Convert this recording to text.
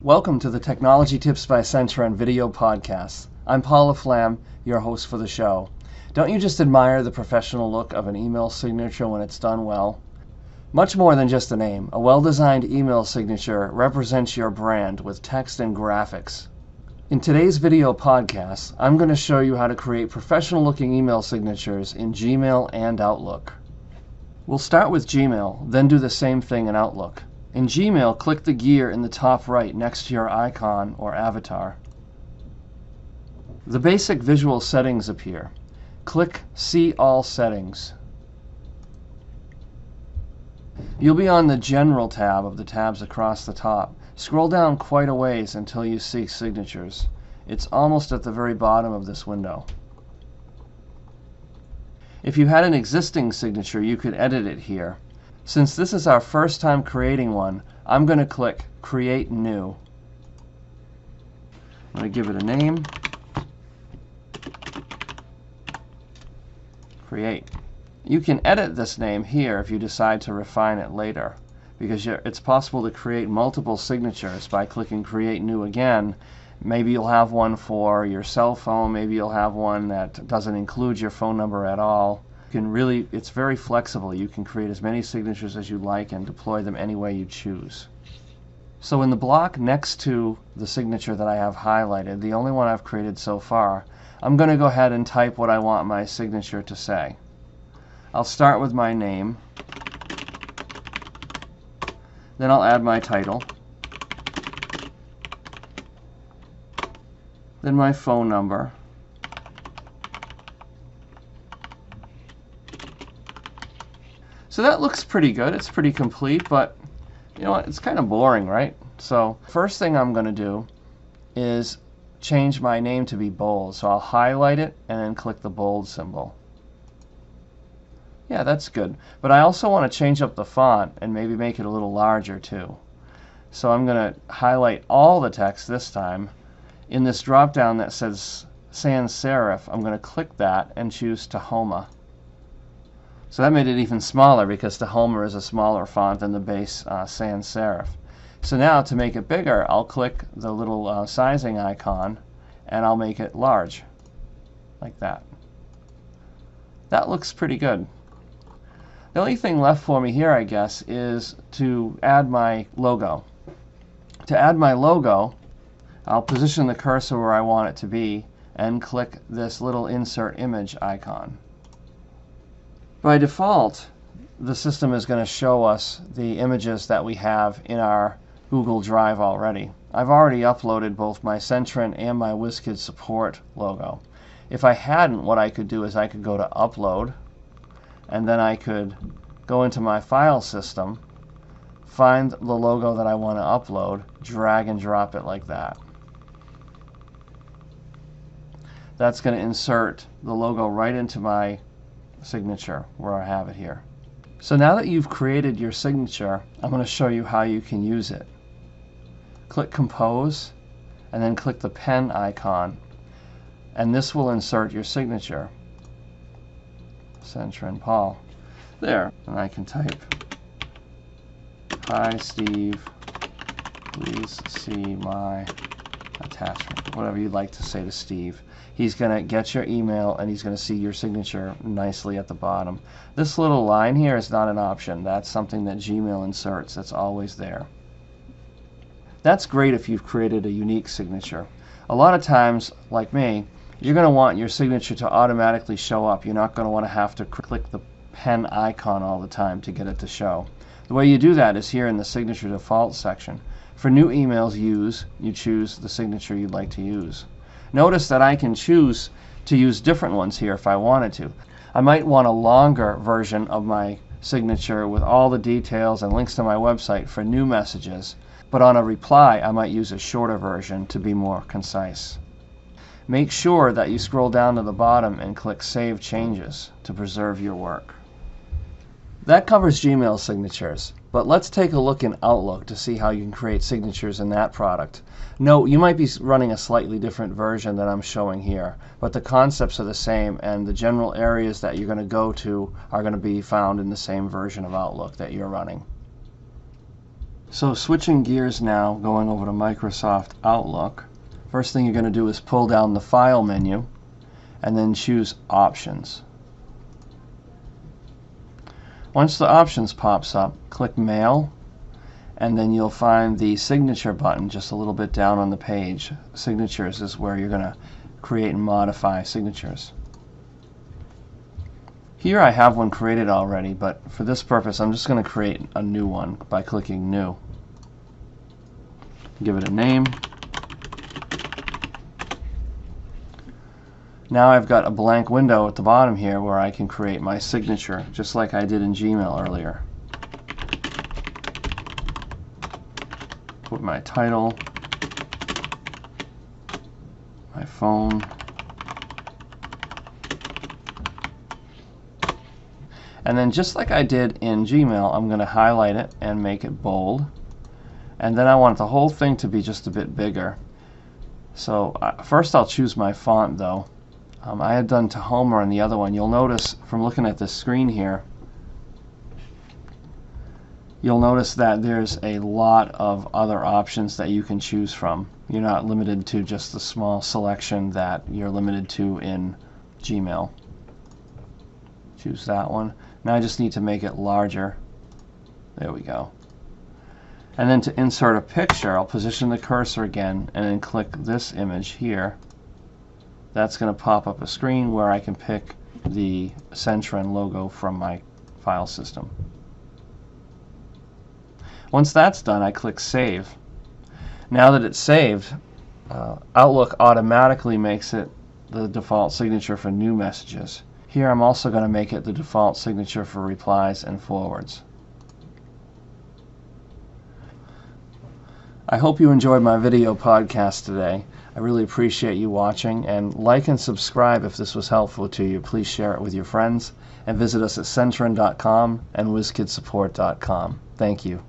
Welcome to the Technology Tips by Centron video podcast. I'm Paula Flam, your host for the show. Don't you just admire the professional look of an email signature when it's done well? Much more than just a name, a well-designed email signature represents your brand with text and graphics. In today's video podcast, I'm going to show you how to create professional-looking email signatures in Gmail and Outlook. We'll start with Gmail, then do the same thing in Outlook. In Gmail, click the gear in the top right next to your icon or avatar. The basic visual settings appear. Click See All Settings. You'll be on the General tab of the tabs across the top. Scroll down quite a ways until you see Signatures. It's almost at the very bottom of this window. If you had an existing signature, you could edit it here. Since this is our first time creating one, I'm going to click Create New. I'm going to give it a name. Create. You can edit this name here if you decide to refine it later, because it's possible to create multiple signatures by clicking Create New again. Maybe you'll have one for your cell phone, maybe you'll have one that doesn't include your phone number at all. It's very flexible. You can create as many signatures as you like and deploy them any way you choose. So in the block next to the signature that I have highlighted, the only one I've created so far, I'm going to go ahead and type what I want my signature to say. I'll start with my name, then I'll add my title, then my phone number, so that looks pretty good. It's pretty complete, but you know what? It's kind of boring, right? So first thing I'm going to do is change my name to be bold. So I'll highlight it and then click the bold symbol. Yeah, that's good. But I also want to change up the font and maybe make it a little larger too. So I'm going to highlight all the text this time. In this drop down that says sans serif, I'm going to click that and choose Tahoma. So that made it even smaller because Tahoma is a smaller font than the base sans serif. So now to make it bigger, I'll click the little sizing icon and I'll make it large, like that. That looks pretty good. The only thing left for me here, I guess, is to add my logo. To add my logo, I'll position the cursor where I want it to be and click this little insert image icon. By default, the system is going to show us the images that we have in our Google Drive already. I've already uploaded both my Centron and my WizKids support logo. If I hadn't, what I could do is I could go to Upload, and then I could go into my file system, find the logo that I want to upload, drag and drop it like that. That's going to insert the logo right into my signature where I have it here. So now that you've created your signature, I'm going to show you how you can use it. Click Compose and then click the pen icon, and this will insert your signature. Centron Paul. There. And I can type, "Hi Steve, please see my attachment." Whatever you'd like to say to Steve. He's going to get your email and he's going to see your signature nicely at the bottom. This little line here is not an option. That's something that Gmail inserts. That's always there. That's great if you've created a unique signature. A lot of times, like me, you're going to want your signature to automatically show up. You're not going to want to have to click the pen icon all the time to get it to show. The way you do that is here in the Signature Default section. For new emails, you choose the signature you'd like to use. Notice that I can choose to use different ones here if I wanted to. I might want a longer version of my signature with all the details and links to my website for new messages, but on a reply I might use a shorter version to be more concise. Make sure that you scroll down to the bottom and click Save Changes to preserve your work. That covers Gmail signatures, but let's take a look in Outlook to see how you can create signatures in that product. Note, you might be running a slightly different version than I'm showing here, but the concepts are the same and the general areas that you're going to go to are going to be found in the same version of Outlook that you're running. So switching gears now, going over to Microsoft Outlook, first thing you're going to do is pull down the File menu and then choose Options. Once the Options pops up, click Mail, and then you'll find the Signature button just a little bit down on the page. Signatures is where you're going to create and modify signatures. Here I have one created already, but for this purpose I'm just going to create a new one by clicking New. Give it a name. Now I've got a blank window at the bottom here where I can create my signature, just like I did in Gmail earlier. Put my title, my phone, and then just like I did in Gmail, I'm going to highlight it and make it bold. And then I want the whole thing to be just a bit bigger. So first I'll choose my font though. I had done Tahoma on the other one. You'll notice from looking at this screen here, you'll notice that there's a lot of other options that you can choose from. You're not limited to just the small selection that you're limited to in Gmail. Choose that one. Now I just need to make it larger. There we go. And then to insert a picture, I'll position the cursor again and then click this image here. That's going to pop up a screen where I can pick the Centren logo from my file system. Once that's done, I click Save. Now that it's saved, Outlook automatically makes it the default signature for new messages. Here I'm also going to make it the default signature for replies and forwards. I hope you enjoyed my video podcast today. I really appreciate you watching, and like and subscribe if this was helpful to you. Please share it with your friends, and visit us at Centren.com and WizKidSupport.com. Thank you.